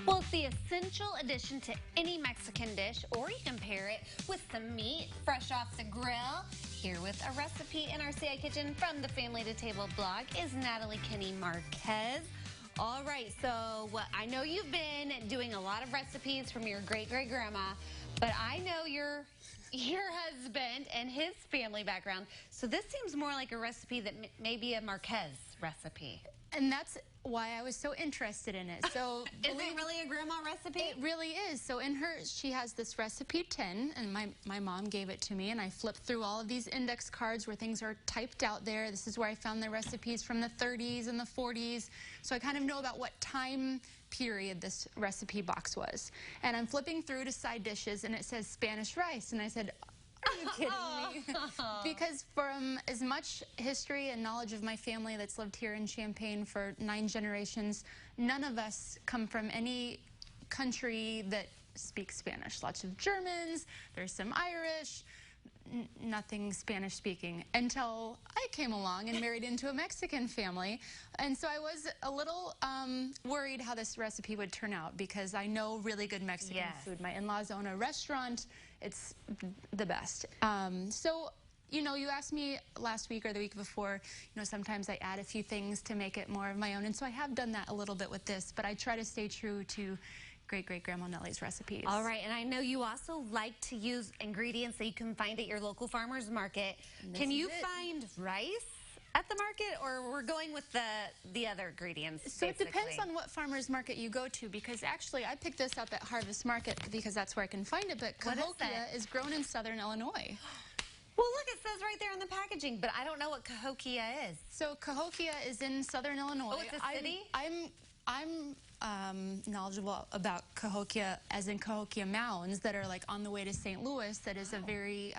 Well, it's the essential addition to any Mexican dish, or you can pair it with some meat fresh off the grill. Here with a recipe in our CI Kitchen from the Family to Table blog is Natalie Kinney Marquez. All right, so I know you've been doing a lot of recipes from your great-great-grandma, but I know your husband and his family background. So this seems more like a recipe that may be a Marquez recipe. And that's why I was so interested in it. So is it really a grandma recipe? It really is. So in her, she has this recipe tin, and my mom gave it to me, and I flipped through all of these index cards where things are typed out there. This is where I found the recipes from the 30s and the 40s. So I kind of know about what time period this recipe box was. And I'm flipping through to side dishes, and it says Spanish rice, and I said, are you kidding me? Because from as much history and knowledge of my family that's lived here in Champaign for 9 generations, none of us come from any country that speaks Spanish. Lots of Germans, there's some Irish, nothing Spanish speaking until I came along and married into a Mexican family. And so I was a little worried how this recipe would turn out, because I know really good Mexican food. My in-laws own a restaurant. It's the best. So, you know, you asked me last week or the week before, you know, sometimes I add a few things to make it more of my own. And so I have done that a little bit with this, but I try to stay true to great-great-grandma Nellie's recipes. All right, and I know you also like to use ingredients that you can find at your local farmer's market. Can you find rice at the market, or we're going with the other ingredients? So it depends on what farmer's market you go to, because actually I picked this up at Harvest Market because that's where I can find it, but Cahokia is grown in southern Illinois. Well, look, it says right there on the packaging, but I don't know what Cahokia is. So Cahokia is in southern Illinois. Oh, it's a city? I'm knowledgeable about Cahokia, as in Cahokia Mounds, that are like on the way to St. Louis. That is a very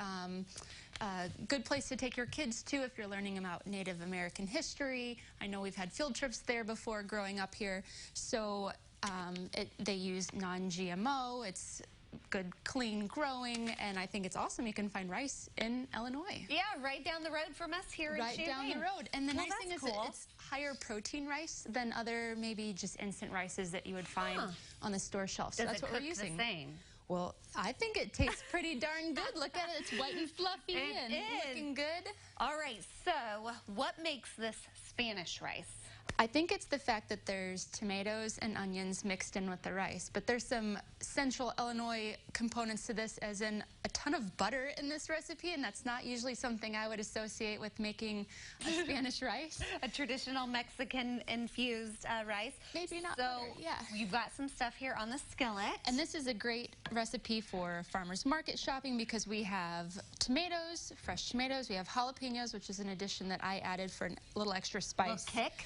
good place to take your kids to if you're learning about Native American history. I know we've had field trips there before growing up here. So they use non-GMO. It's good, clean growing, and I think it's awesome. You can find rice in Illinois. Yeah, right down the road from us here in Champaign. Right down the road. And the nice thing is it's higher protein rice than other maybe just instant rices that you would find on the store shelf. So that's what we're using. The same? Well, I think it tastes pretty darn good. Look at it. It's white and fluffy and looking good. All right, so what makes this Spanish rice? I think it's the fact that there's tomatoes and onions mixed in with the rice, but there's some central Illinois components to this, as in a ton of butter in this recipe, and that's not usually something I would associate with making a Spanish rice. A traditional Mexican-infused rice. Maybe not butter, yeah. You've got some stuff here on the skillet. And this is a great recipe for farmers market shopping, because we have tomatoes, fresh tomatoes, we have jalapenos, which is an addition that I added for a little extra spice. A little kick.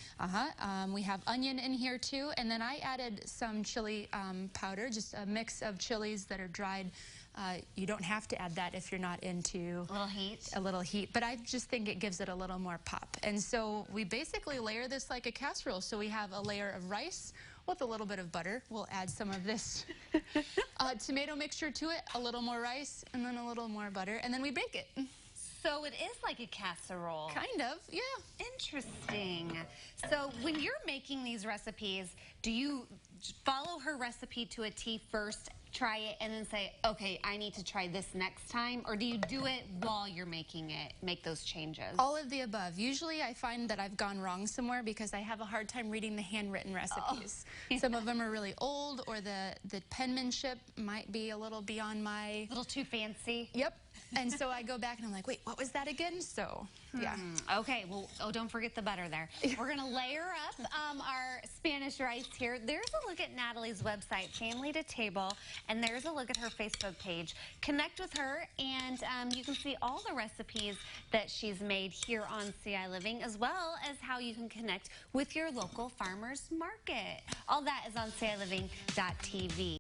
We have onion in here too, and then I added some chili powder, just a mix of chilies that are dried. You don't have to add that if you're not into a little heat, but I just think it gives it a little more pop. And so we basically layer this like a casserole. So we have a layer of rice with a little bit of butter. We'll add some of this tomato mixture to it, a little more rice, and then a little more butter, and then we bake it. So it is like a casserole. Kind of, yeah. Interesting. So when you're making these recipes, do you follow her recipe to a T first, try it, and then say, okay, I need to try this next time? Or do you do it while you're making it, make those changes? All of the above. Usually I find that I've gone wrong somewhere because I have a hard time reading the handwritten recipes. Some of them are really old, or the penmanship might be a little beyond my... A little too fancy? Yep. And so I go back and I'm like, wait, what was that again? So, yeah. Okay, well, don't forget the butter there. We're going to layer up our Spanish rice here. There's a look at Natalie's website, Family to Table, and there's a look at her Facebook page. Connect with her, and you can see all the recipes that she's made here on CI Living, as well as how you can connect with your local farmers market. All that is on CILiving.tv.